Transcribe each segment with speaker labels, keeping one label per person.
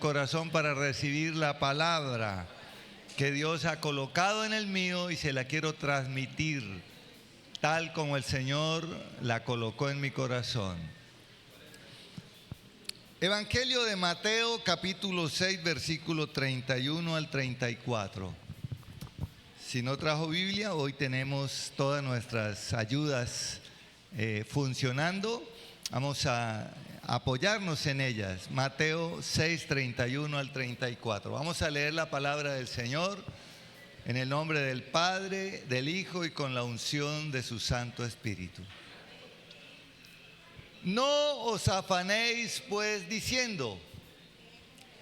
Speaker 1: Corazón para recibir la palabra que Dios ha colocado en el mío y se la quiero transmitir tal como el Señor la colocó en mi corazón. Evangelio de Mateo, capítulo 6, versículo 31 al 34. Si no trajo Biblia, hoy tenemos todas nuestras ayudas funcionando. Vamos a apoyarnos en ellas. Mateo 6, 31 al 34. Vamos a leer la palabra del Señor en el nombre del Padre, del Hijo y con la unción de su Santo Espíritu. No os afanéis pues diciendo,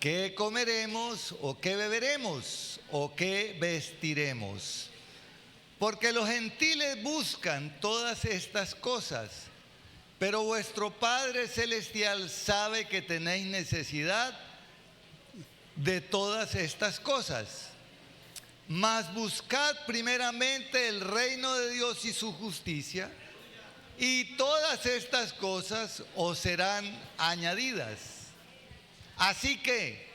Speaker 1: ¿qué comeremos o qué beberemos o qué vestiremos? Porque los gentiles buscan todas estas cosas, pero vuestro Padre Celestial sabe que tenéis necesidad de todas estas cosas. Mas buscad primeramente el reino de Dios y su justicia, y todas estas cosas os serán añadidas. Así que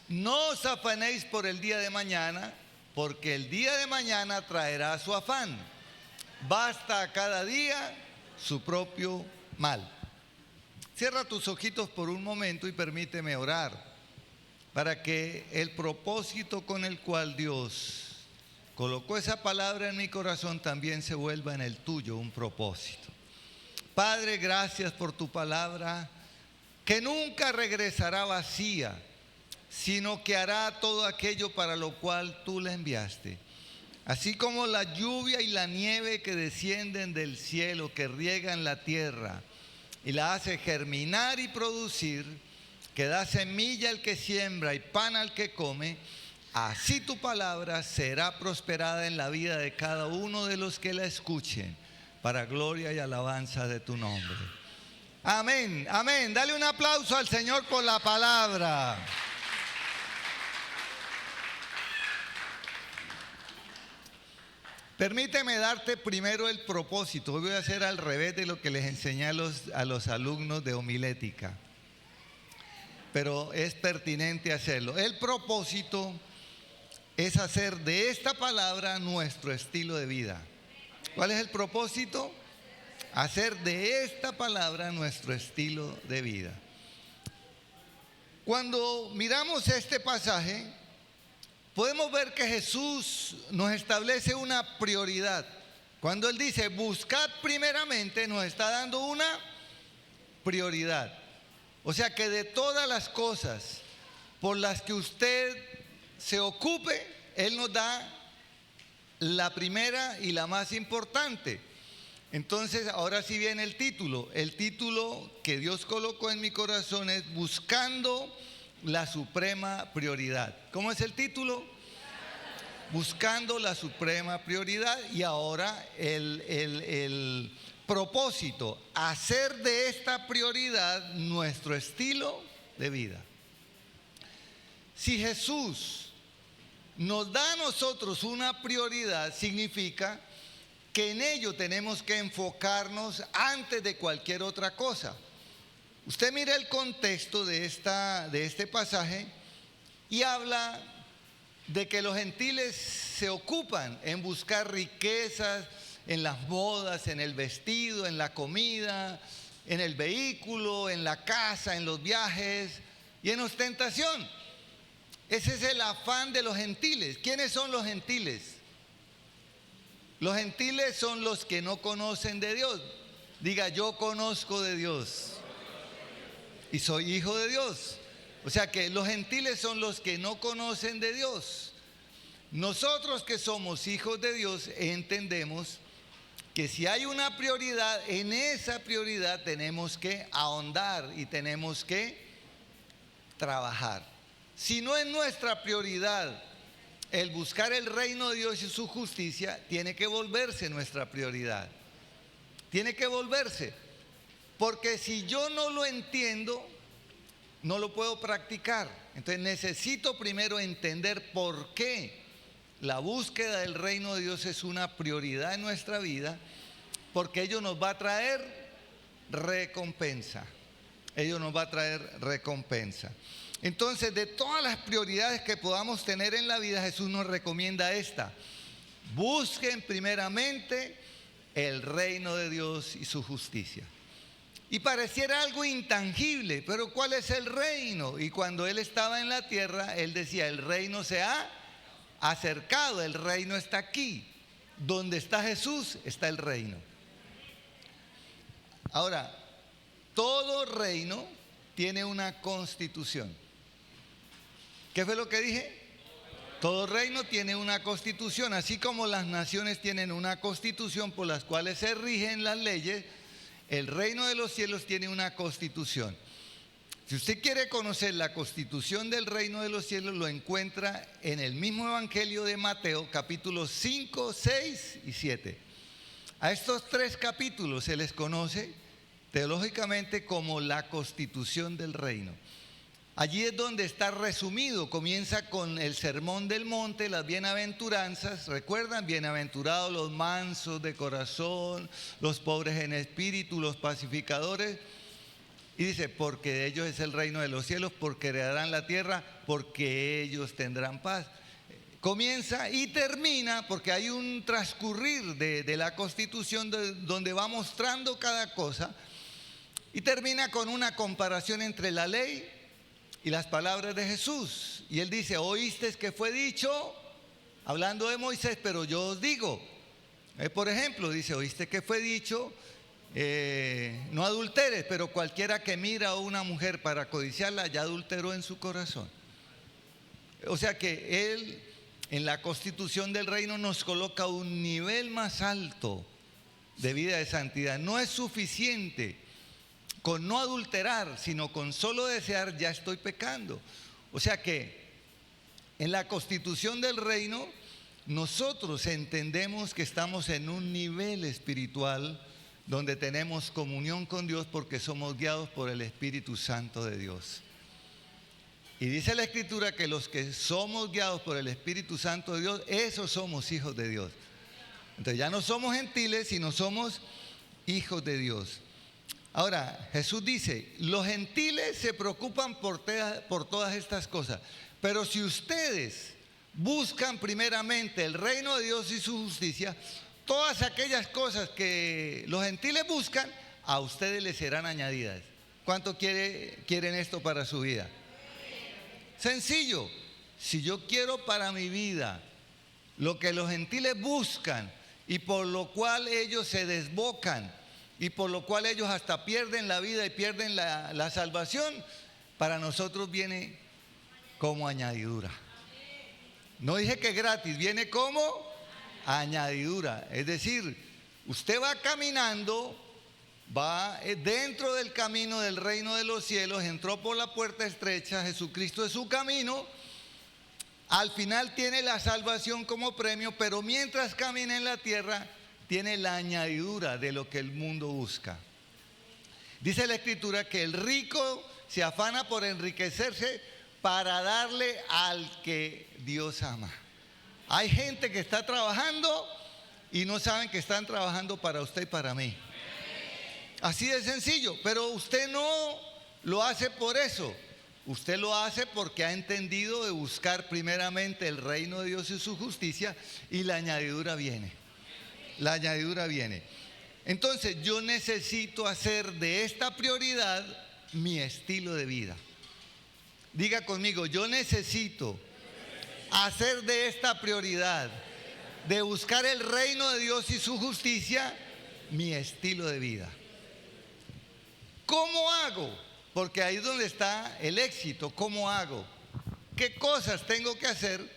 Speaker 1: no os afanéis por el día de mañana, porque el día de mañana traerá su afán. Basta a cada día su propio mal. Cierra tus ojitos por un momento y permíteme orar para que el propósito con el cual Dios colocó esa palabra en mi corazón también se vuelva en el tuyo un propósito. Padre, gracias por tu palabra que nunca regresará vacía, sino que hará todo aquello para lo cual tú la enviaste. Así como la lluvia y la nieve que descienden del cielo, que riegan la tierra y la hace germinar y producir, que da semilla al que siembra y pan al que come, así tu palabra será prosperada en la vida de cada uno de los que la escuchen, para gloria y alabanza de tu nombre. Amén, amén. Dale un aplauso al Señor por la palabra. Permíteme darte primero el propósito. Hoy voy a hacer al revés de lo que les enseñé a los alumnos de homilética, pero es pertinente hacerlo. El propósito es hacer de esta palabra nuestro estilo de vida. ¿Cuál es el propósito? Hacer de esta palabra nuestro estilo de vida. Cuando miramos este pasaje, podemos ver que Jesús nos establece una prioridad. Cuando Él dice, buscad primeramente, nos está dando una prioridad. O sea que de todas las cosas por las que usted se ocupe, Él nos da la primera y la más importante. Entonces, ahora sí viene el título. El título que Dios colocó en mi corazón es Buscando la suprema prioridad. ¿Cómo es el título? Buscando la suprema prioridad. Y ahora el propósito, hacer de esta prioridad nuestro estilo de vida. Si Jesús nos da a nosotros una prioridad, significa que en ello tenemos que enfocarnos antes de cualquier otra cosa. Usted mira el contexto de este pasaje y habla de que los gentiles se ocupan en buscar riquezas en las bodas, en el vestido, en la comida, en el vehículo, en la casa, en los viajes y en ostentación. Ese es el afán de los gentiles. ¿Quiénes son los gentiles? Los gentiles son los que no conocen de Dios. Diga, yo conozco de Dios y soy hijo de Dios. O sea que los gentiles son los que no conocen de Dios. Nosotros que somos hijos de Dios entendemos que si hay una prioridad, en esa prioridad tenemos que ahondar y tenemos que trabajar. Si no es nuestra prioridad el buscar el reino de Dios y su justicia, tiene que volverse nuestra prioridad. Tiene que volverse. Porque si yo no lo entiendo, no lo puedo practicar. Entonces necesito primero entender por qué la búsqueda del reino de Dios es una prioridad en nuestra vida, porque ello nos va a traer recompensa. Ello nos va a traer recompensa. Entonces, de todas las prioridades que podamos tener en la vida, Jesús nos recomienda esta: busquen primeramente el reino de Dios y su justicia. Y pareciera algo intangible, pero ¿cuál es el reino? Y cuando Él estaba en la tierra, Él decía: el reino se ha acercado, el reino está aquí. Donde está Jesús, está el reino. Ahora, todo reino tiene una constitución. ¿Qué fue lo que dije? Todo reino tiene una constitución, así como las naciones tienen una constitución por las cuales se rigen las leyes. El reino de los cielos tiene una constitución. Si usted quiere conocer la constitución del reino de los cielos, lo encuentra en el mismo Evangelio de Mateo, capítulos 5, 6 y 7. A estos 3 capítulos se les conoce teológicamente como la constitución del reino. Allí es donde está resumido. Comienza con el sermón del monte, las bienaventuranzas. ¿Recuerdan? Bienaventurados los mansos de corazón, los pobres en espíritu, los pacificadores. Y dice: porque de ellos es el reino de los cielos, porque heredarán la tierra, porque ellos tendrán paz. Comienza y termina, porque hay un transcurrir de la constitución donde va mostrando cada cosa. Y termina con una comparación entre la ley y las palabras de Jesús. Y Él dice: oíste que fue dicho, hablando de Moisés, pero yo os digo. Por ejemplo, dice: oíste que fue dicho, no adulteres, pero cualquiera que mira a una mujer para codiciarla ya adulteró en su corazón. O sea que Él, en la constitución del reino, nos coloca un nivel más alto de vida de santidad. No es suficiente con no adulterar, sino con solo desear, ya estoy pecando. O sea que en la constitución del reino nosotros entendemos que estamos en un nivel espiritual donde tenemos comunión con Dios porque somos guiados por el Espíritu Santo de Dios. Y dice la Escritura que los que somos guiados por el Espíritu Santo de Dios, esos somos hijos de Dios. Entonces ya no somos gentiles, sino somos hijos de Dios. Ahora, Jesús dice: los gentiles se preocupan por todas estas cosas, pero si ustedes buscan primeramente el reino de Dios y su justicia, todas aquellas cosas que los gentiles buscan, a ustedes les serán añadidas. ¿Cuánto quieren esto para su vida? Sencillo. Si yo quiero para mi vida lo que los gentiles buscan y por lo cual ellos se desbocan y por lo cual ellos hasta pierden la vida y pierden la salvación, para nosotros viene como añadidura. No dije que gratis, viene como añadidura. Es decir, usted va caminando, va dentro del camino del reino de los cielos, entró por la puerta estrecha, Jesucristo es su camino. Al final tiene la salvación como premio, pero mientras camina en la tierra tiene la añadidura de lo que el mundo busca. Dice la Escritura que el rico se afana por enriquecerse para darle al que Dios ama. Hay gente que está trabajando y no saben que están trabajando para usted y para mí. Así de sencillo, pero usted no lo hace por eso. Usted lo hace porque ha entendido de buscar primeramente el reino de Dios y su justicia, y la añadidura viene. La añadidura viene. Entonces yo necesito hacer de esta prioridad mi estilo de vida. Diga conmigo: yo necesito hacer de esta prioridad de buscar el reino de Dios y su justicia mi estilo de vida. ¿Cómo hago? Porque ahí es donde está el éxito. ¿Cómo hago? ¿Qué cosas tengo que hacer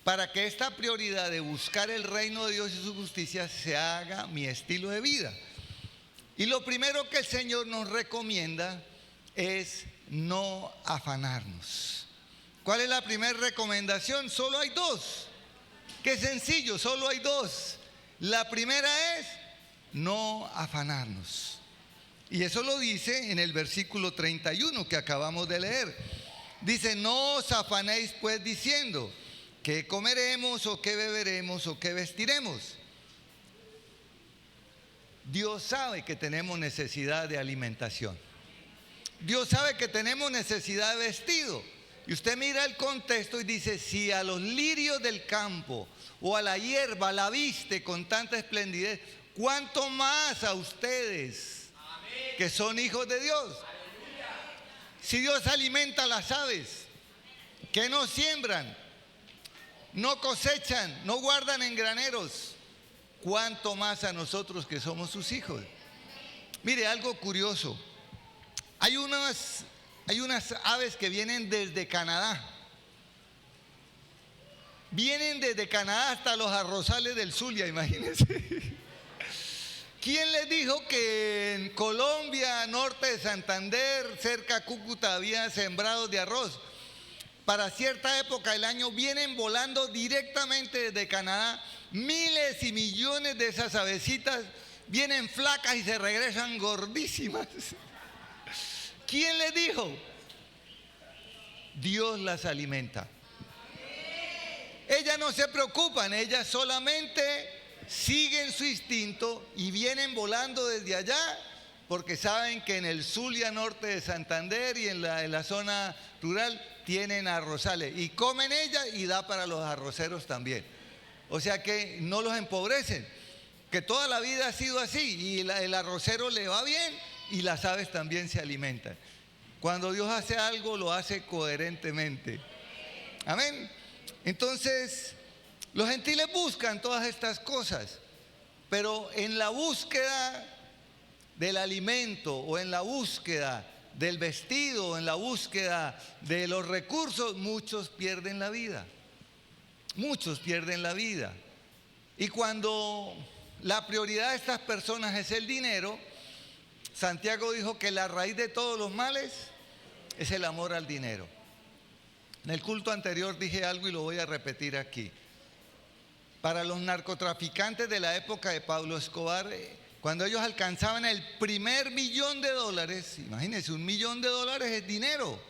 Speaker 1: para que esta prioridad de buscar el reino de Dios y su justicia se haga mi estilo de vida? Y lo primero que el Señor nos recomienda es no afanarnos. ¿Cuál es la primera recomendación? Solo hay 2. Qué sencillo, solo hay 2. La primera es no afanarnos. Y eso lo dice en el versículo 31 que acabamos de leer. Dice: no os afanéis pues diciendo: ¿qué comeremos o qué beberemos o qué vestiremos? Dios sabe que tenemos necesidad de alimentación. Dios sabe que tenemos necesidad de vestido. Y usted mira el contexto y dice, si a los lirios del campo o a la hierba la viste con tanta esplendidez, ¿cuánto más a ustedes que son hijos de Dios? Si Dios alimenta a las aves, que no siembran, no cosechan, no guardan en graneros, ¿cuánto más a nosotros que somos sus hijos? Mire, algo curioso. Hay unas aves que vienen desde Canadá. Vienen desde Canadá hasta los arrozales del Zulia, imagínense. ¿Quién les dijo que en Colombia, norte de Santander, cerca a Cúcuta, había sembrados de arroz? Para cierta época del año vienen volando directamente desde Canadá. Miles y millones de esas avecitas vienen flacas y se regresan gordísimas. ¿Quién les dijo? Dios las alimenta. Ellas no se preocupan, ellas solamente siguen su instinto y vienen volando desde allá porque saben que en el Zulia norte de Santander y en la zona rural tienen arrozales y comen ellas y da para los arroceros también. O sea que no los empobrecen, que toda la vida ha sido así y el arrocero le va bien y las aves también se alimentan. Cuando Dios hace algo, lo hace coherentemente. Amén. Entonces, los gentiles buscan todas estas cosas, pero en la búsqueda del alimento o en la búsqueda del vestido, o en la búsqueda de los recursos, muchos pierden la vida. Muchos pierden la vida. Y cuando la prioridad de estas personas es el dinero, Santiago dijo que la raíz de todos los males es el amor al dinero. En el culto anterior dije algo y lo voy a repetir aquí. Para los narcotraficantes de la época de Pablo Escobar, cuando ellos alcanzaban el primer $1.000.000, imagínense, $1.000.000 es dinero,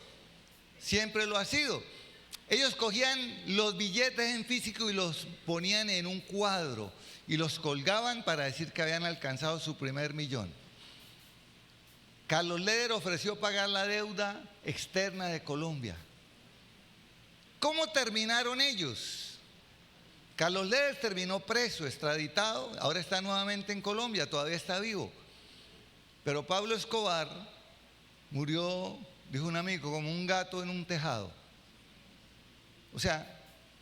Speaker 1: siempre lo ha sido. Ellos cogían los billetes en físico y los ponían en un cuadro y los colgaban para decir que habían alcanzado su primer millón. Carlos Leder ofreció pagar la deuda externa de Colombia. ¿Cómo terminaron ellos? Carlos Leder terminó preso, extraditado, ahora está nuevamente en Colombia, todavía está vivo. Pero Pablo Escobar murió, dijo un amigo, como un gato en un tejado. O sea,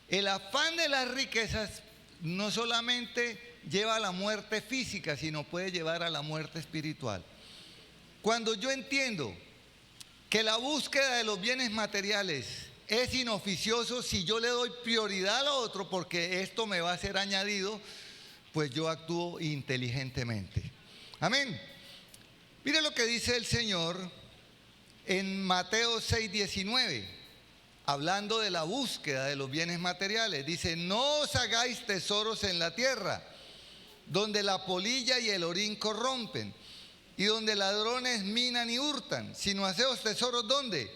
Speaker 1: el afán de las riquezas no solamente lleva a la muerte física, sino puede llevar a la muerte espiritual. Cuando yo entiendo que la búsqueda de los bienes materiales es inoficioso, si yo le doy prioridad a lo otro porque esto me va a ser añadido, pues yo actúo inteligentemente. Amén. Mire lo que dice el Señor en Mateo 6:19, hablando de la búsqueda de los bienes materiales. Dice, no os hagáis tesoros en la tierra, donde la polilla y el orín corrompen, y donde ladrones minan y hurtan, sino haceos tesoros, ¿dónde?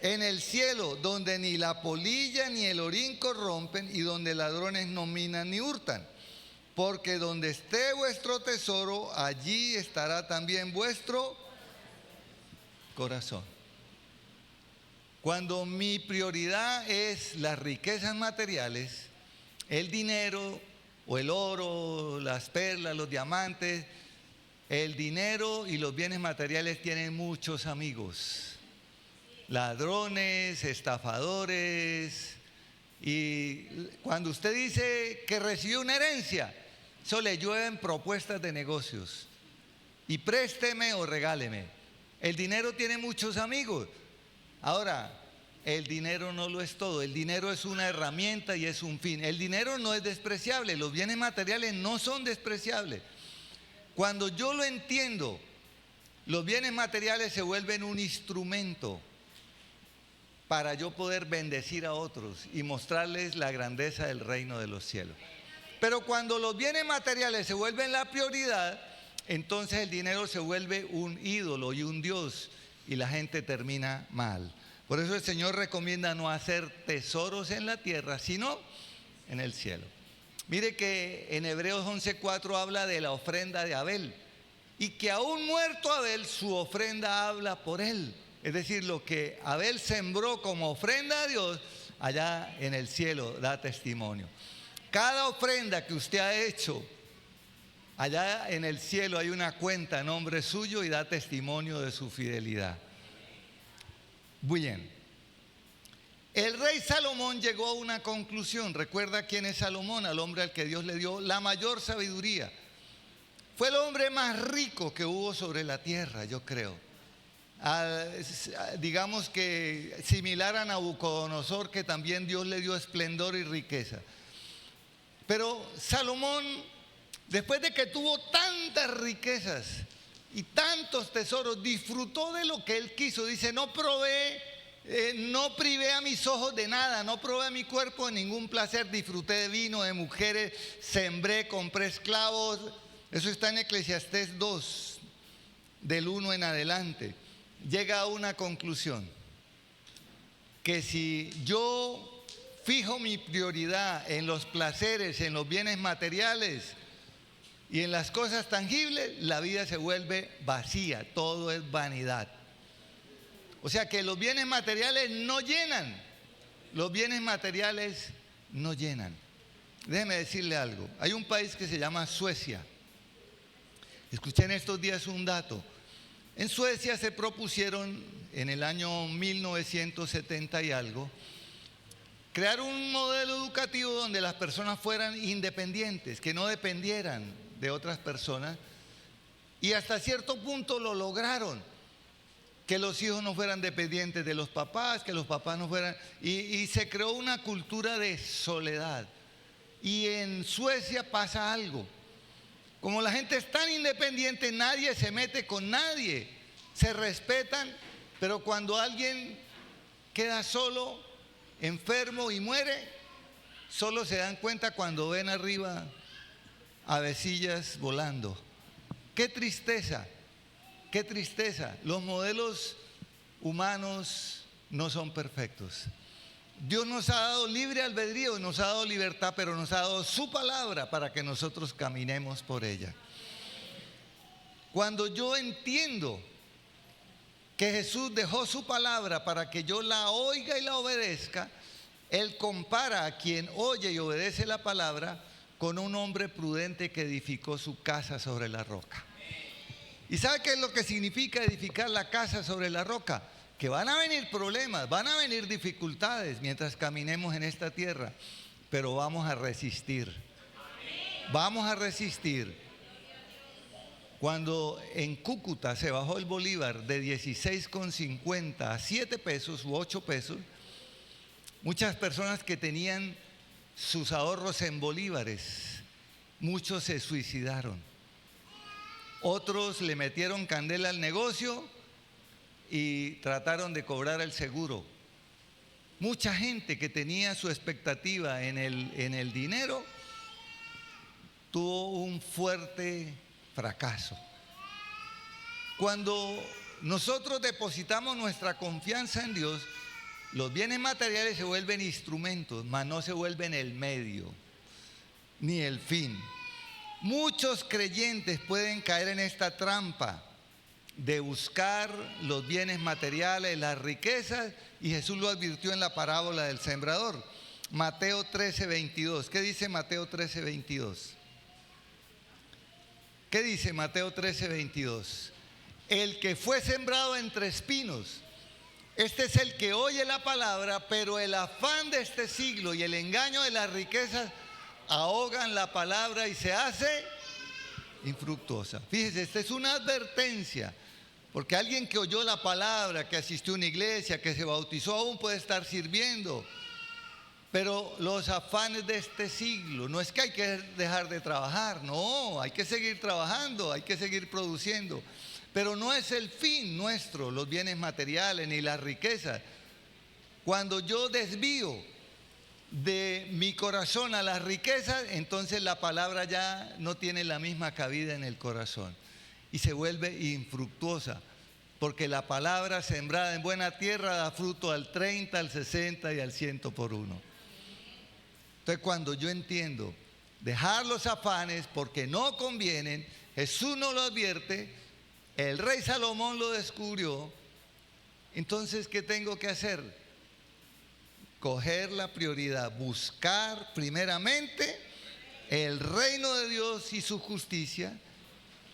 Speaker 1: En el cielo, donde ni la polilla ni el orín corrompen y donde ladrones no minan ni hurtan. Porque donde esté vuestro tesoro, allí estará también vuestro corazón. Cuando mi prioridad es las riquezas materiales, el dinero o el oro, las perlas, los diamantes, el dinero y los bienes materiales tienen muchos amigos. Ladrones, estafadores. Y cuando usted dice que recibió una herencia, eso le llueven propuestas de negocios. Y présteme o regáleme. El dinero tiene muchos amigos. Ahora, el dinero no lo es todo. El dinero es una herramienta y es un fin. El dinero no es despreciable. Los bienes materiales no son despreciables. Cuando yo lo entiendo, los bienes materiales se vuelven un instrumento para yo poder bendecir a otros y mostrarles la grandeza del reino de los cielos. Pero cuando los bienes materiales se vuelven la prioridad, entonces el dinero se vuelve un ídolo y un dios y la gente termina mal. Por eso el Señor recomienda no hacer tesoros en la tierra, sino en el cielo. Mire que en Hebreos 11:4 habla de la ofrenda de Abel y que aún muerto Abel, su ofrenda habla por él. Es decir, lo que Abel sembró como ofrenda a Dios, allá en el cielo da testimonio. Cada ofrenda que usted ha hecho, allá en el cielo hay una cuenta a nombre suyo y da testimonio de su fidelidad. Muy bien. El rey Salomón llegó a una conclusión. ¿Recuerda quién es Salomón? Al hombre al que Dios le dio la mayor sabiduría. Fue el hombre más rico que hubo sobre la tierra, yo creo. Digamos que similar a Nabucodonosor, que también Dios le dio esplendor y riqueza. Pero Salomón, después de que tuvo tantas riquezas y tantos tesoros, disfrutó de lo que él quiso. Dice, no privé a mis ojos de nada, no probé a mi cuerpo de ningún placer, disfruté de vino, de mujeres, sembré, compré esclavos. Eso está en Eclesiastés 2, del 1 en adelante. Llega a una conclusión, que si yo fijo mi prioridad en los placeres, en los bienes materiales y en las cosas tangibles, la vida se vuelve vacía, todo es vanidad. O sea que los bienes materiales no llenan, los bienes materiales no llenan. Déjeme decirle algo, hay un país que se llama Suecia. Escuché en estos días un dato. En Suecia se propusieron en el año 1970 y algo, crear un modelo educativo donde las personas fueran independientes, que no dependieran de otras personas, y hasta cierto punto lo lograron, que los hijos no fueran dependientes de los papás, que los papás no fueran, y se creó una cultura de soledad. Y en Suecia pasa algo. Como la gente es tan independiente, nadie se mete con nadie, se respetan, pero cuando alguien queda solo, enfermo y muere, solo se dan cuenta cuando ven arriba avecillas volando. ¡Qué tristeza! ¡Qué tristeza! Los modelos humanos no son perfectos. Dios nos ha dado libre albedrío, nos ha dado libertad, pero nos ha dado su palabra para que nosotros caminemos por ella. Cuando yo entiendo que Jesús dejó su palabra para que yo la oiga y la obedezca, Él compara a quien oye y obedece la palabra con un hombre prudente que edificó su casa sobre la roca. ¿Y sabe qué es lo que significa edificar la casa sobre la roca? Que van a venir problemas, van a venir dificultades mientras caminemos en esta tierra, pero vamos a resistir. Vamos a resistir. Cuando en Cúcuta se bajó el bolívar de 16,50 a 7 pesos u 8 pesos, muchas personas que tenían sus ahorros en bolívares, muchos se suicidaron. Otros le metieron candela al negocio y trataron de cobrar el seguro. Mucha gente que tenía su expectativa en el dinero tuvo un fuerte fracaso. Cuando nosotros depositamos nuestra confianza en Dios, los bienes materiales se vuelven instrumentos, mas no se vuelven el medio ni el fin. Muchos creyentes pueden caer en esta trampa de buscar los bienes materiales, las riquezas, y Jesús lo advirtió en la parábola del sembrador. Mateo 13:22. ¿Qué dice Mateo 13:22? ¿Qué dice Mateo 13:22? El que fue sembrado entre espinos, este es el que oye la palabra, pero el afán de este siglo y el engaño de las riquezas ahogan la palabra y se hace infructuosa. Fíjese, esta es una advertencia, porque alguien que oyó la palabra, que asistió a una iglesia, que se bautizó, aún puede estar sirviendo. Pero los afanes de este siglo, no es que hay que dejar de trabajar, no, hay que seguir trabajando, hay que seguir produciendo. Pero no es el fin nuestro, los bienes materiales ni las riquezas. Cuando yo desvío de mi corazón a las riquezas, entonces la palabra ya no tiene la misma cabida en el corazón y se vuelve infructuosa, porque la palabra sembrada en buena tierra da fruto al 30, al 60 y al 100 por uno. Entonces, cuando yo entiendo dejar los afanes porque no convienen, Jesús nos lo advierte, el rey Salomón lo descubrió, Entonces, ¿qué tengo que hacer? Coger la prioridad, buscar primeramente el reino de Dios y su justicia,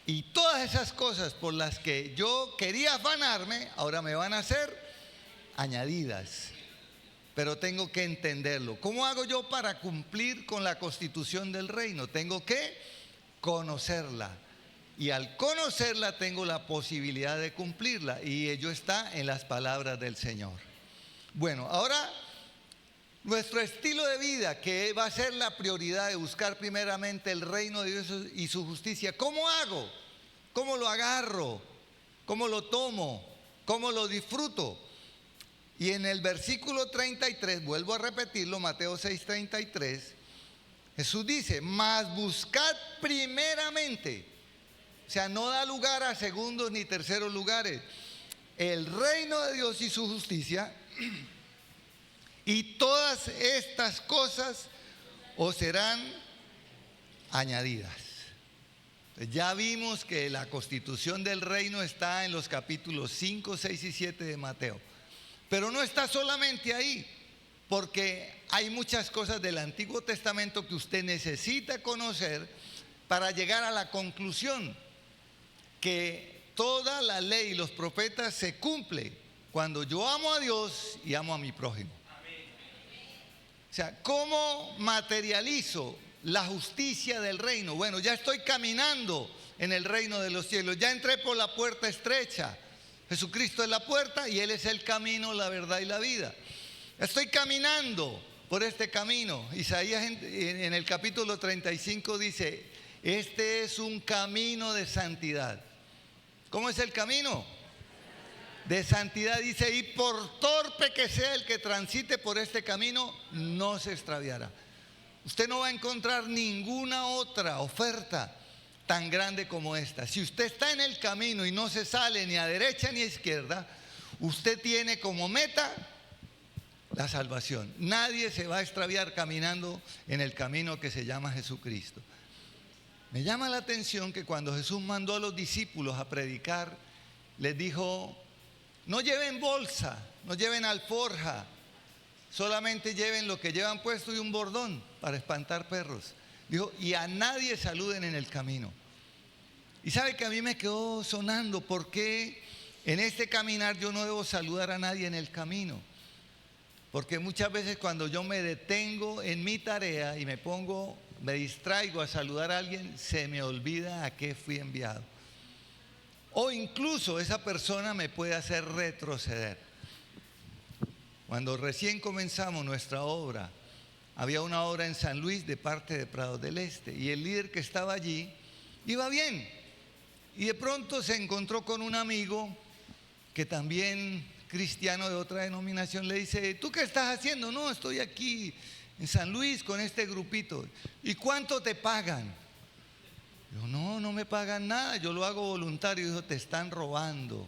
Speaker 1: y todas esas cosas por las que yo quería afanarme, ahora me van a ser añadidas. Pero tengo que entenderlo. ¿Cómo hago yo para cumplir con la constitución del reino? Tengo que conocerla. Y al conocerla tengo la posibilidad de cumplirla. Y ello está en las palabras del Señor. Bueno, ahora nuestro estilo de vida, que va a ser la prioridad de buscar primeramente el reino de Dios y su justicia. ¿Cómo hago? ¿Cómo lo agarro? ¿Cómo lo tomo? ¿Cómo lo disfruto? Y en el versículo 33, vuelvo a repetirlo, Mateo 6:33, Jesús dice, mas buscad primeramente, o sea, no da lugar a segundos ni terceros lugares, el reino de Dios y su justicia, y todas estas cosas os serán añadidas. Ya vimos que la constitución del reino está en los capítulos 5, 6 y 7 de Mateo. Pero no está solamente ahí, porque hay muchas cosas del Antiguo Testamento que usted necesita conocer para llegar a la conclusión que toda la ley y los profetas se cumple cuando yo amo a Dios y amo a mi prójimo. O sea, ¿cómo materializo la justicia del reino? Bueno, ya estoy caminando en el reino de los cielos, ya entré por la puerta estrecha. Jesucristo es la puerta y Él es el camino, la verdad y la vida. Estoy caminando por este camino. Isaías en el capítulo 35 dice, este es un camino de santidad. ¿Cómo es el camino? De santidad, dice, y por torpe que sea el que transite por este camino, no se extraviará. Usted no va a encontrar ninguna otra oferta tan grande como esta. Si usted está en el camino y no se sale ni a derecha ni a izquierda, usted tiene como meta la salvación. Nadie se va a extraviar caminando en el camino que se llama Jesucristo. Me llama la atención que cuando Jesús mandó a los discípulos a predicar, les dijo, no lleven bolsa, no lleven alforja, solamente lleven lo que llevan puesto y un bordón para espantar perros. Dijo, y a nadie saluden en el camino. Y sabe que a mí me quedó sonando, ¿por qué en este caminar yo no debo saludar a nadie en el camino? Porque muchas veces cuando yo me detengo en mi tarea y me distraigo a saludar a alguien, se me olvida a qué fui enviado. O incluso esa persona me puede hacer retroceder. Cuando recién comenzamos nuestra obra, había una obra en San Luis de parte de Prados del Este y el líder que estaba allí iba bien y de pronto se encontró con un amigo que también cristiano de otra denominación, le dice, ¿tú qué estás haciendo? No, estoy aquí en San Luis con este grupito. ¿Y cuánto te pagan? Yo, no me pagan nada, yo lo hago voluntario. Dijo, te están robando.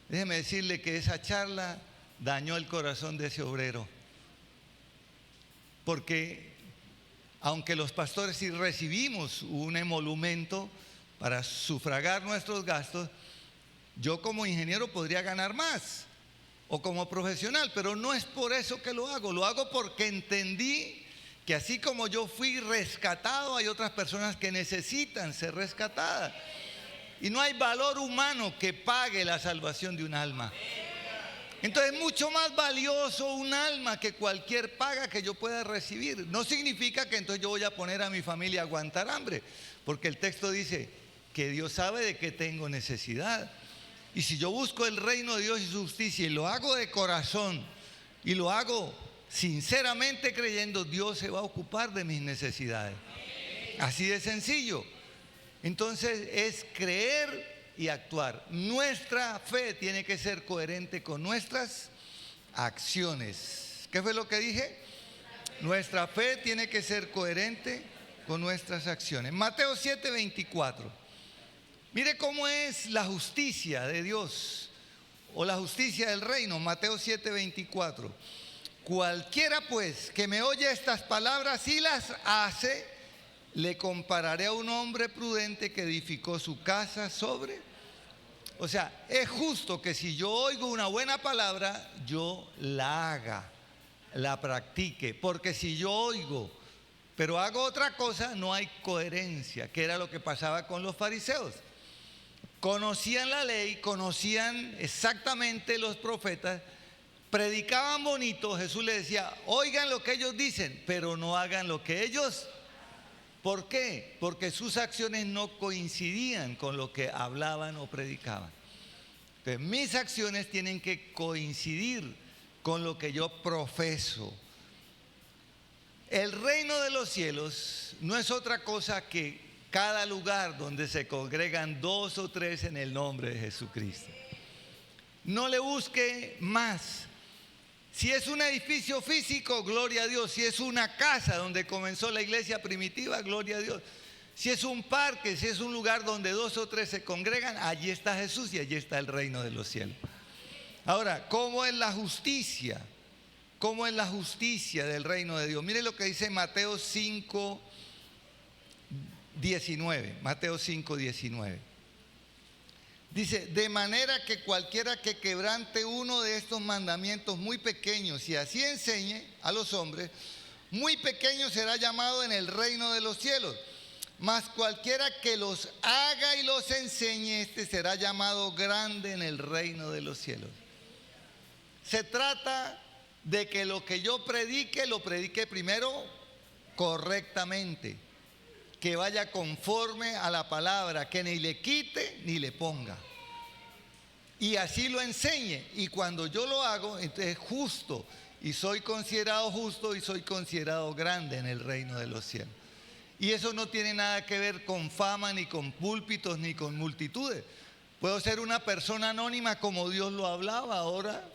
Speaker 1: Déjeme decirle que esa charla dañó el corazón de ese obrero. Porque aunque los pastores sí recibimos un emolumento para sufragar nuestros gastos, yo como ingeniero podría ganar más o como profesional, pero no es por eso que lo hago porque entendí que así como yo fui rescatado, hay otras personas que necesitan ser rescatadas. Y no hay valor humano que pague la salvación de un alma. Entonces es mucho más valioso un alma que cualquier paga que yo pueda recibir. No significa que entonces yo voy a poner a mi familia a aguantar hambre, porque el texto dice que Dios sabe de qué tengo necesidad. Y si yo busco el reino de Dios y su justicia y lo hago de corazón y lo hago sinceramente creyendo, Dios se va a ocupar de mis necesidades. Así de sencillo. Entonces es creer y actuar. Nuestra fe tiene que ser coherente con nuestras acciones. ¿Qué fue lo que dije? Nuestra fe tiene que ser coherente con nuestras acciones. Mateo 7:24. Mire cómo es la justicia de Dios o la justicia del reino. Mateo 7:24. Cualquiera pues que me oye estas palabras y las hace, le compararé a un hombre prudente que edificó su casa sobre. O sea, es justo que si yo oigo una buena palabra, yo la haga, la practique. Porque si yo oigo, pero hago otra cosa, no hay coherencia, que era lo que pasaba con los fariseos. Conocían la ley, conocían exactamente los profetas, predicaban bonito. Jesús les decía, oigan lo que ellos dicen, pero no hagan lo que ellos. ¿Por qué? Porque sus acciones no coincidían con lo que hablaban o predicaban. Entonces, mis acciones tienen que coincidir con lo que yo profeso. El reino de los cielos no es otra cosa que cada lugar donde se congregan 2 o 3 en el nombre de Jesucristo. No le busque más. Si es un edificio físico, gloria a Dios. Si es una casa donde comenzó la iglesia primitiva, gloria a Dios. Si es un parque, si es un lugar donde 2 o 3 se congregan, allí está Jesús y allí está el reino de los cielos. Ahora, ¿cómo es la justicia? ¿Cómo es la justicia del reino de Dios? Mire lo que dice Mateo 5:19. Mateo 5:19. Dice, de manera que cualquiera que quebrante uno de estos mandamientos muy pequeños y así enseñe a los hombres, muy pequeño será llamado en el reino de los cielos. Mas cualquiera que los haga y los enseñe, este será llamado grande en el reino de los cielos. Se trata de que lo que yo predique, lo predique primero correctamente, que vaya conforme a la palabra, que ni le quite ni le ponga. Y así lo enseñe. Y cuando yo lo hago, entonces es justo. Y soy considerado justo y soy considerado grande en el reino de los cielos. Y eso no tiene nada que ver con fama, ni con púlpitos, ni con multitudes. Puedo ser una persona anónima como Dios lo hablaba ahora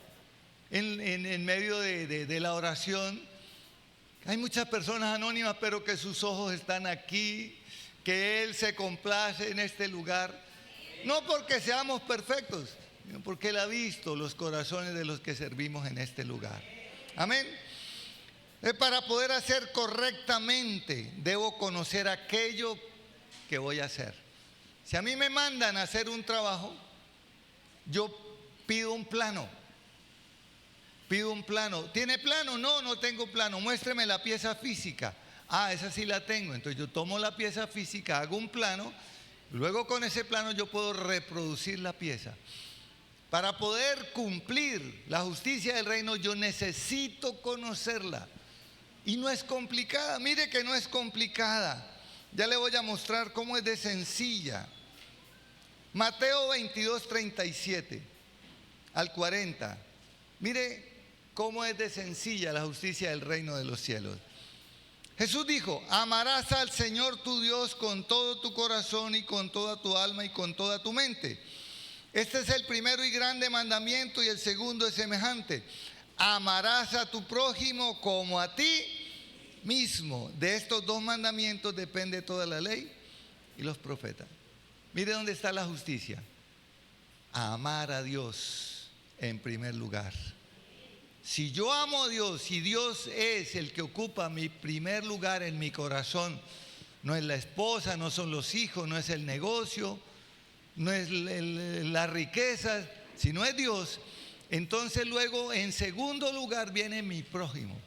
Speaker 1: en medio de la oración. Hay muchas personas anónimas, pero que sus ojos están aquí, que Él se complace en este lugar. No porque seamos perfectos, sino porque Él ha visto los corazones de los que servimos en este lugar. Amén. Para poder hacer correctamente, debo conocer aquello que voy a hacer. Si a mí me mandan a hacer un trabajo, yo pido un plano. Pido un plano. ¿Tiene plano? No, no tengo plano. Muéstreme la pieza física. Ah, esa sí la tengo. Entonces yo tomo la pieza física, hago un plano. Luego con ese plano yo puedo reproducir la pieza. Para poder cumplir la justicia del reino, yo necesito conocerla. Y no es complicada. Mire que no es complicada. Ya le voy a mostrar cómo es de sencilla. Mateo 22:37 al 40. Mire cómo es de sencilla la justicia del reino de los cielos. Jesús dijo, amarás al Señor tu Dios con todo tu corazón y con toda tu alma y con toda tu mente. Este es el primero y grande mandamiento, y el segundo es semejante. Amarás a tu prójimo como a ti mismo. De estos 2 mandamientos depende toda la ley y los profetas. Mire dónde está la justicia. Amar a Dios en primer lugar. Si yo amo a Dios y Dios es el que ocupa mi primer lugar en mi corazón, no es la esposa, no son los hijos, no es el negocio, no es las riquezas, sino es Dios, entonces luego en segundo lugar viene mi prójimo.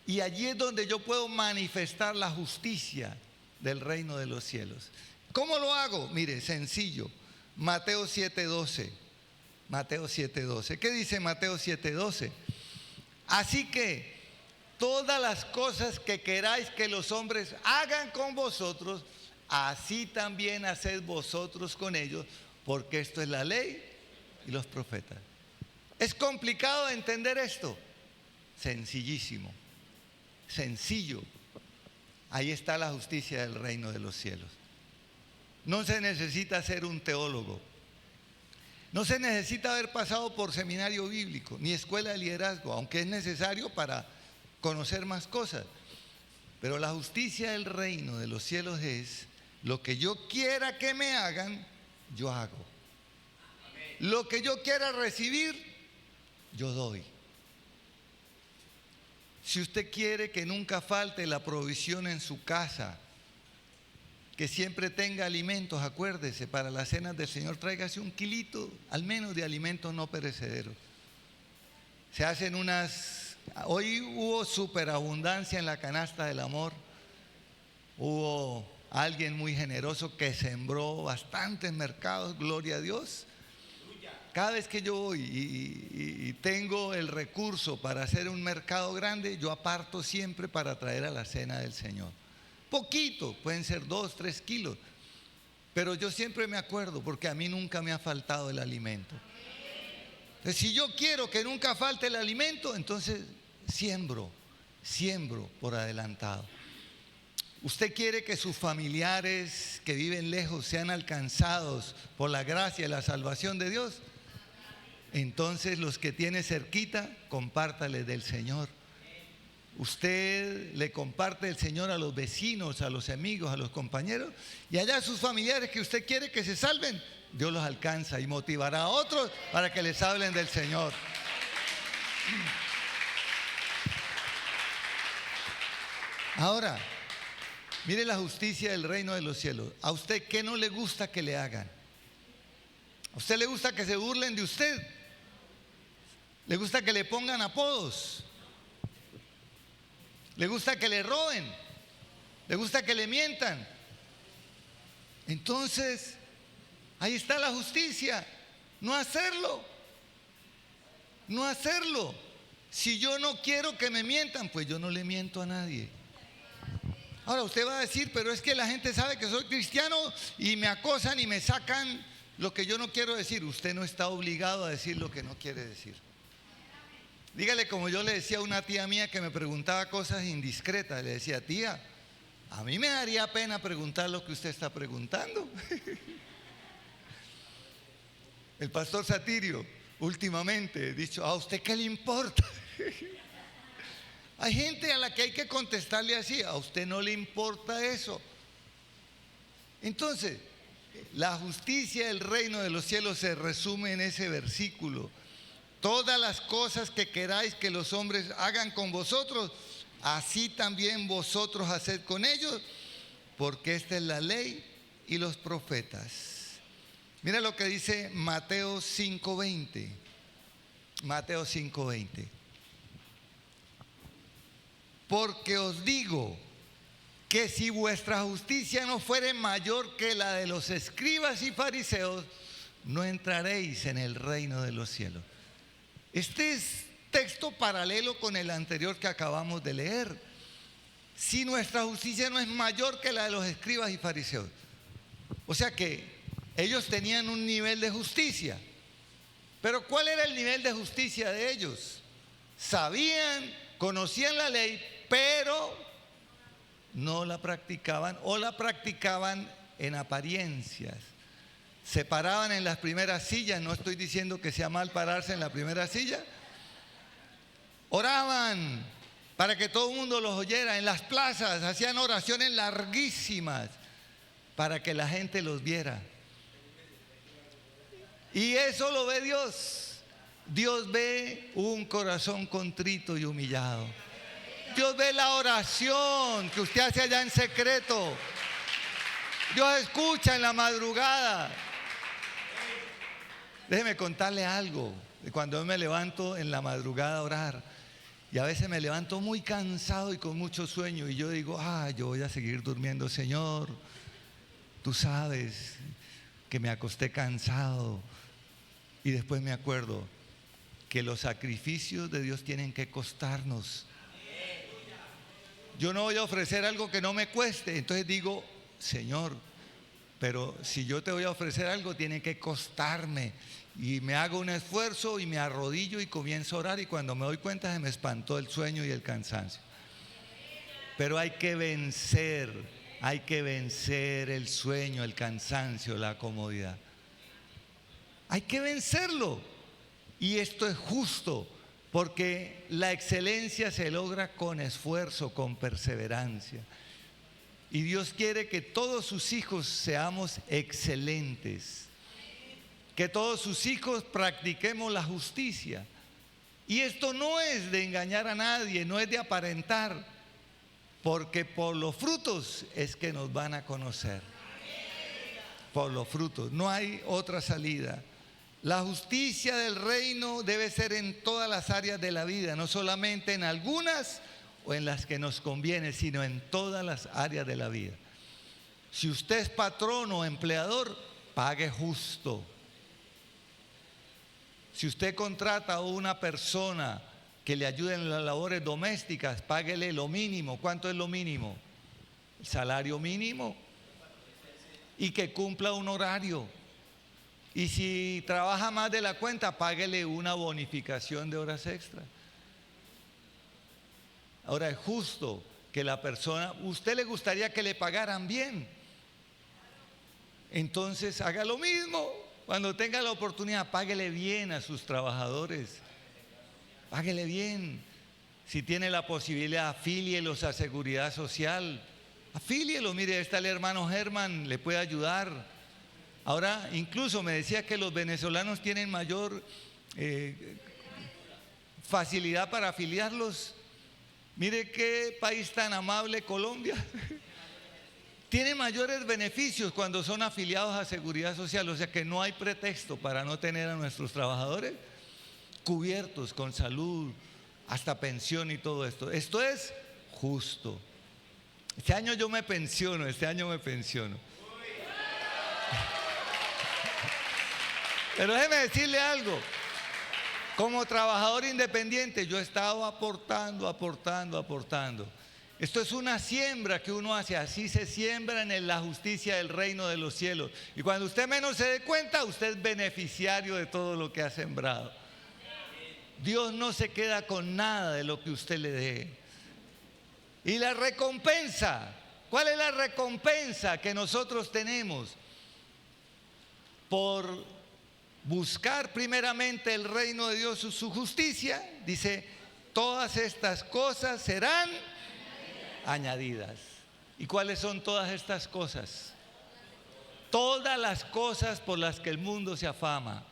Speaker 1: Y allí es donde yo puedo manifestar la justicia del reino de los cielos. ¿Cómo lo hago? Mire, sencillo. Mateo 7:12. Mateo 7:12. ¿Qué dice Mateo 7:12? Así que todas las cosas que queráis que los hombres hagan con vosotros, así también haced vosotros con ellos, porque esto es la ley y los profetas. ¿Es complicado entender esto? Sencillísimo. Sencillo. Ahí está la justicia del reino de los cielos. No se necesita ser un teólogo. No se necesita haber pasado por seminario bíblico, ni escuela de liderazgo, aunque es necesario para conocer más cosas. Pero la justicia del reino de los cielos es, lo que yo quiera que me hagan, yo hago. Lo que yo quiera recibir, yo doy. Si usted quiere que nunca falte la provisión en su casa, que siempre tenga alimentos. Acuérdese, para las cenas del Señor tráigase 1 kilito al menos de alimentos no perecederos. Se hacen hoy hubo superabundancia en la canasta del amor. Hubo alguien muy generoso que sembró bastantes mercados, gloria a Dios. Cada vez que yo voy y tengo el recurso para hacer un mercado grande, yo aparto siempre para traer a la cena del Señor. Poquito, pueden ser 2, 3 kilos, pero yo siempre me acuerdo porque a mí nunca me ha faltado el alimento. Entonces, si yo quiero que nunca falte el alimento, entonces siembro por adelantado. ¿Usted quiere que sus familiares que viven lejos sean alcanzados por la gracia y la salvación de Dios? Entonces los que tiene cerquita, compártale del Señor. Usted le comparte el Señor a los vecinos, a los amigos, a los compañeros, y allá a sus familiares que usted quiere que se salven, Dios los alcanza y motivará a otros para que les hablen del Señor. Ahora, mire la justicia del reino de los cielos. ¿A usted qué no le gusta que le hagan? ¿A usted le gusta que se burlen de usted? ¿Le gusta que le pongan apodos? ¿Le gusta que le roben? ¿Le gusta que le mientan? Entonces, ahí está la justicia. No hacerlo. No hacerlo. Si yo no quiero que me mientan, pues yo no le miento a nadie. Ahora usted va a decir, pero es que la gente sabe que soy cristiano y me acosan y me sacan lo que yo no quiero decir. Usted no está obligado a decir lo que no quiere decir. Dígale como yo le decía a una tía mía que me preguntaba cosas indiscretas. Le decía, tía, a mí me daría pena preguntar lo que usted está preguntando. El pastor Satirio últimamente ha dicho, ¿a usted qué le importa? Hay gente a la que hay que contestarle así, a usted no le importa eso. Entonces, la justicia del reino de los cielos se resume en ese versículo. Todas las cosas que queráis que los hombres hagan con vosotros, así también vosotros haced con ellos, porque esta es la ley y los profetas. Mira lo que dice Mateo 5:20. Mateo 5:20. Porque os digo que si vuestra justicia no fuere mayor que la de los escribas y fariseos, no entraréis en el reino de los cielos. Este es texto paralelo con el anterior que acabamos de leer. Si nuestra justicia no es mayor que la de los escribas y fariseos. O sea que ellos tenían un nivel de justicia. Pero ¿cuál era el nivel de justicia de ellos? Sabían, conocían la ley, pero no la practicaban o la practicaban en apariencias. Se paraban en las primeras sillas, no estoy diciendo que sea mal pararse en la primera silla. Oraban para que todo el mundo los oyera. En las plazas hacían oraciones larguísimas para que la gente los viera. Y eso lo ve Dios. Dios ve un corazón contrito y humillado. Dios ve la oración que usted hace allá en secreto. Dios escucha en la madrugada. Déjeme contarle algo. Cuando yo me levanto en la madrugada a orar, y a veces me levanto muy cansado y con mucho sueño, y yo digo, yo voy a seguir durmiendo, Señor. Tú sabes que me acosté cansado. Y después me acuerdo que los sacrificios de Dios tienen que costarnos. Yo no voy a ofrecer algo que no me cueste. Entonces digo, Señor, pero si yo te voy a ofrecer algo, tiene que costarme. Y me hago un esfuerzo y me arrodillo y comienzo a orar, y cuando me doy cuenta se me espantó el sueño y el cansancio. Pero hay que vencer el sueño, el cansancio, la comodidad. Hay que vencerlo. Y esto es justo, porque la excelencia se logra con esfuerzo, con perseverancia. Y Dios quiere que todos sus hijos seamos excelentes, que todos sus hijos practiquemos la justicia. Y esto no es de engañar a nadie, no es de aparentar, porque por los frutos es que nos van a conocer. Por los frutos, no hay otra salida. La justicia del reino debe ser en todas las áreas de la vida, no solamente en algunas o en las que nos conviene, sino en todas las áreas de la vida. Si usted es patrón o empleador, pague justo. Si usted contrata a una persona que le ayude en las labores domésticas, páguele lo mínimo. ¿Cuánto es lo mínimo? El salario mínimo. Y que cumpla un horario. Y si trabaja más de la cuenta, páguele una bonificación de horas extra. Ahora, es justo que la persona, ¿usted le gustaría que le pagaran bien? Entonces haga lo mismo. Cuando tenga la oportunidad, páguele bien a sus trabajadores. Páguele bien. Si tiene la posibilidad, afílielos a Seguridad Social. Afílielo, mire, está el hermano Germán, le puede ayudar. Ahora, incluso me decía que los venezolanos tienen mayor facilidad para afiliarlos. Mire qué país tan amable, Colombia. Tiene mayores beneficios cuando son afiliados a Seguridad Social, o sea que no hay pretexto para no tener a nuestros trabajadores cubiertos con salud, hasta pensión y todo esto. Esto es justo. Este año me pensiono. Pero déjeme decirle algo. Como trabajador independiente, yo he estado aportando. Esto es una siembra que uno hace, así se siembra en la justicia del reino de los cielos. Y cuando usted menos se dé cuenta, usted es beneficiario de todo lo que ha sembrado. Dios no se queda con nada de lo que usted le dé. Y la recompensa, ¿cuál es la recompensa que nosotros tenemos? Por buscar primeramente el reino de Dios y su justicia, dice, todas estas cosas serán añadidas. ¿Y cuáles son todas estas cosas? Todas las cosas por las que el mundo se afana,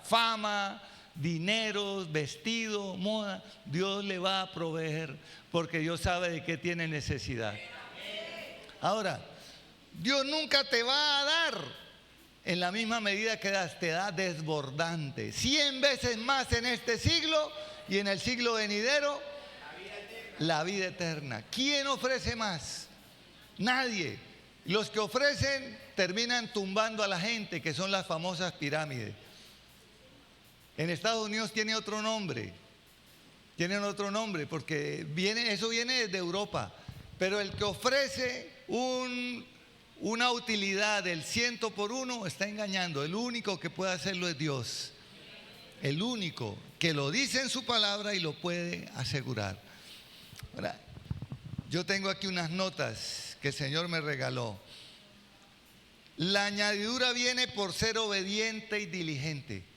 Speaker 1: fama, dinero, vestido, moda, Dios le va a proveer porque Dios sabe de qué tiene necesidad. Ahora, Dios nunca te va a dar en la misma medida que das, te da desbordante, 100 veces más en este siglo y en el siglo venidero, la vida eterna. ¿Quién ofrece más? Nadie. Los que ofrecen terminan tumbando a la gente, que son las famosas pirámides. En Estados Unidos tienen otro nombre porque eso viene desde Europa, pero el que ofrece una utilidad del 100 por 1 está engañando. El único que puede hacerlo es Dios, el único que lo dice en su palabra y lo puede asegurar. Ahora, yo tengo aquí unas notas que el Señor me regaló. La añadidura viene por ser obediente y diligente.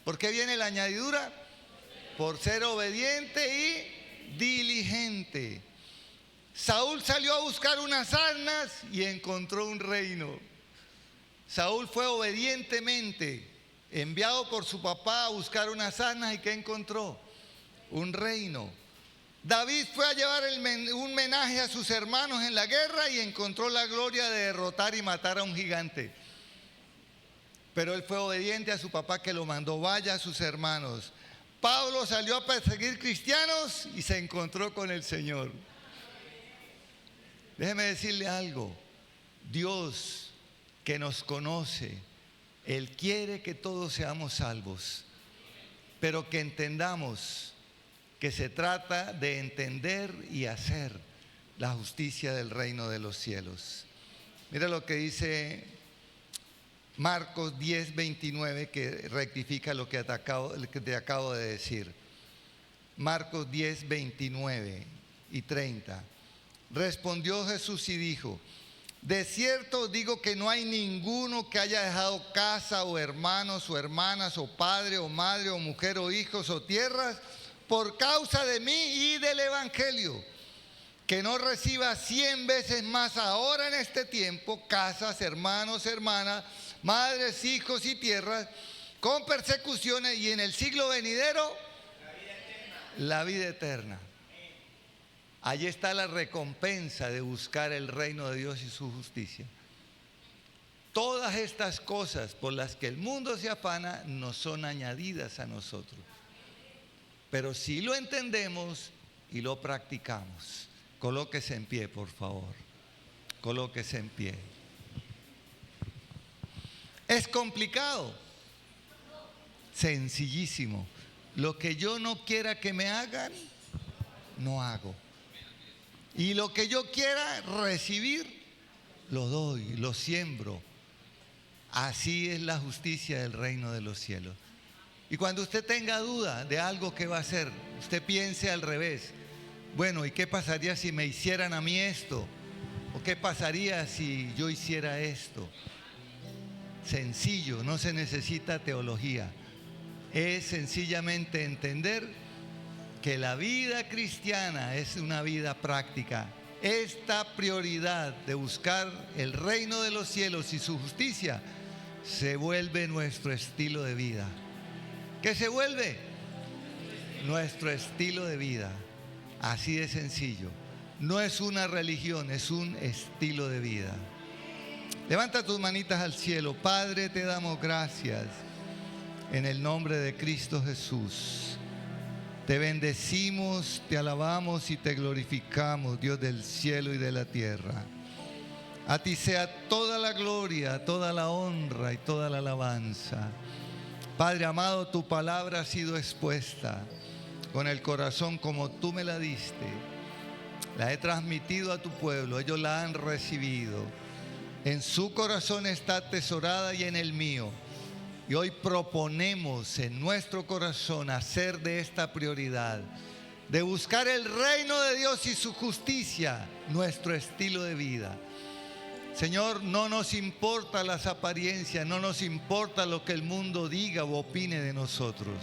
Speaker 1: ¿Por qué viene la añadidura? Por ser obediente y diligente. Saúl salió a buscar unas asnas y encontró un reino. Saúl fue obedientemente enviado por su papá a buscar unas asnas y ¿qué encontró? Un reino. David fue a llevar un menaje a sus hermanos en la guerra y encontró la gloria de derrotar y matar a un gigante. Pero él fue obediente a su papá que lo mandó, vaya a sus hermanos. Pablo salió a perseguir cristianos y se encontró con el Señor. Déjeme decirle algo, Dios que nos conoce, Él quiere que todos seamos salvos, pero que entendamos que se trata de entender y hacer la justicia del reino de los cielos. Mira lo que dice Marcos 10:29, que rectifica lo que te acabo de decir. Marcos 10:29 y 30. Respondió Jesús y dijo: de cierto os digo que no hay ninguno que haya dejado casa o hermanos o hermanas o padre o madre o mujer o hijos o tierras por causa de mí y del evangelio, que no reciba 100 veces más ahora en este tiempo casas, hermanos, hermanas, madres, hijos y tierras con persecuciones y en el siglo venidero la vida eterna. Allí está la recompensa de buscar el reino de Dios y su justicia. todas estas cosas por las que el mundo se afana no son añadidas a nosotros. Pero si lo entendemos y lo practicamos. Colóquese en pie, por favor. Colóquese en pie. ¿Es complicado? Sencillísimo. Lo que yo no quiera que me hagan, no hago. Y lo que yo quiera recibir, lo doy, lo siembro. Así es la justicia del reino de los cielos. Y cuando usted tenga duda de algo que va a hacer, usted piense al revés. Bueno, ¿y qué pasaría si me hicieran a mí esto? ¿O qué pasaría si yo hiciera esto? Sencillo, no se necesita teología. Es sencillamente entender que la vida cristiana es una vida práctica. Esta prioridad de buscar el reino de los cielos y su justicia se vuelve nuestro estilo de vida. ¿Qué se vuelve? Nuestro estilo de vida. Así de sencillo. No es una religión, es un estilo de vida. Levanta tus manitas al cielo. Padre, te damos gracias en el nombre de Cristo Jesús. Te bendecimos, te alabamos y te glorificamos, Dios del cielo y de la tierra. A ti sea toda la gloria, toda la honra y toda la alabanza. Padre amado, tu palabra ha sido expuesta con el corazón como tú me la diste. La he transmitido a tu pueblo, ellos la han recibido. En su corazón está atesorada y en el mío. Y hoy proponemos en nuestro corazón hacer de esta prioridad, de buscar el reino de Dios y su justicia, nuestro estilo de vida. Señor, no nos importa las apariencias, no nos importa lo que el mundo diga o opine de nosotros.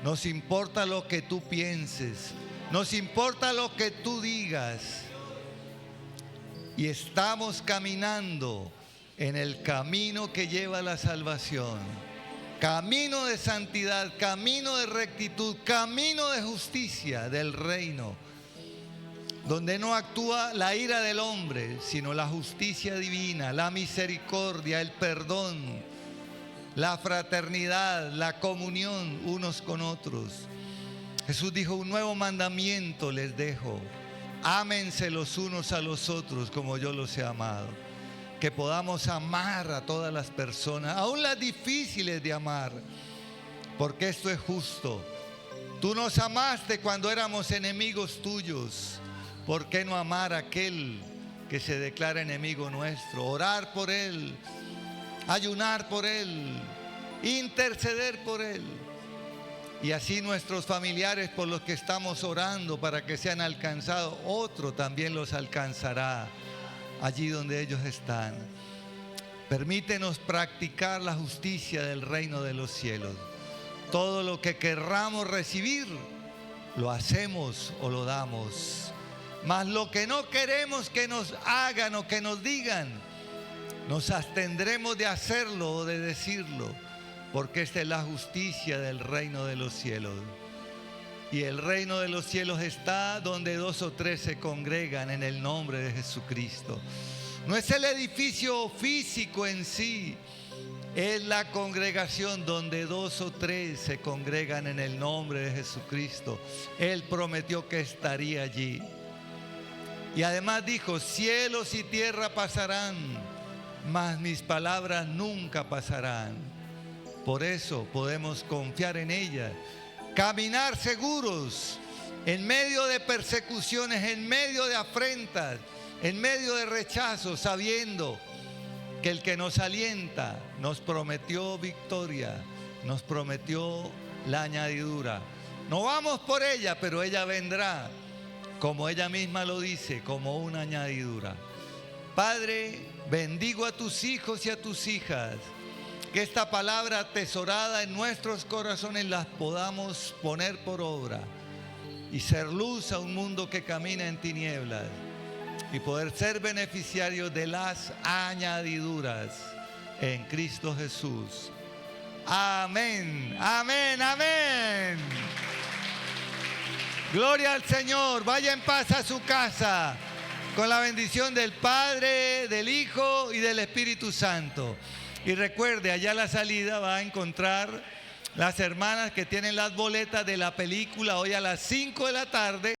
Speaker 1: Nos importa lo que tú pienses, nos importa lo que tú digas. Y estamos caminando en el camino que lleva a la salvación. Camino de santidad, camino de rectitud, camino de justicia del reino. Donde no actúa la ira del hombre, sino la justicia divina, la misericordia, el perdón, la fraternidad, la comunión unos con otros. Jesús dijo: un nuevo mandamiento les dejo. Ámense los unos a los otros como yo los he amado. Que podamos amar a todas las personas, aún las difíciles de amar, porque esto es justo. Tú nos amaste cuando éramos enemigos tuyos. ¿Por qué no amar a aquel que se declara enemigo nuestro? Orar por él, ayunar por él, interceder por él. Y así nuestros familiares por los que estamos orando para que sean alcanzados, otro también los alcanzará allí donde ellos están. Permítenos practicar la justicia del reino de los cielos. Todo lo que querramos recibir, lo hacemos o lo damos. Mas lo que no queremos que nos hagan o que nos digan, nos abstendremos de hacerlo o de decirlo, porque esta es la justicia del reino de los cielos. Y el reino de los cielos está donde 2 o 3 se congregan en el nombre de Jesucristo. No es el edificio físico en sí, es la congregación donde 2 o 3 se congregan en el nombre de Jesucristo. Él prometió que estaría allí. Y además dijo: cielos y tierra pasarán, mas mis palabras nunca pasarán. Por eso podemos confiar en ellas, caminar seguros en medio de persecuciones, en medio de afrentas, en medio de rechazos, sabiendo que el que nos alienta nos prometió victoria, nos prometió la añadidura. No vamos por ella, pero ella vendrá, como ella misma lo dice, como una añadidura. Padre, bendigo a tus hijos y a tus hijas, que esta palabra atesorada en nuestros corazones las podamos poner por obra y ser luz a un mundo que camina en tinieblas, y poder ser beneficiarios de las añadiduras en Cristo Jesús. Amén, amén, amén. Gloria al Señor. Vaya en paz a su casa. con la bendición del Padre, del Hijo y del Espíritu Santo. Y recuerde, allá a la salida va a encontrar las hermanas que tienen las boletas de la película hoy a las 5 de la tarde.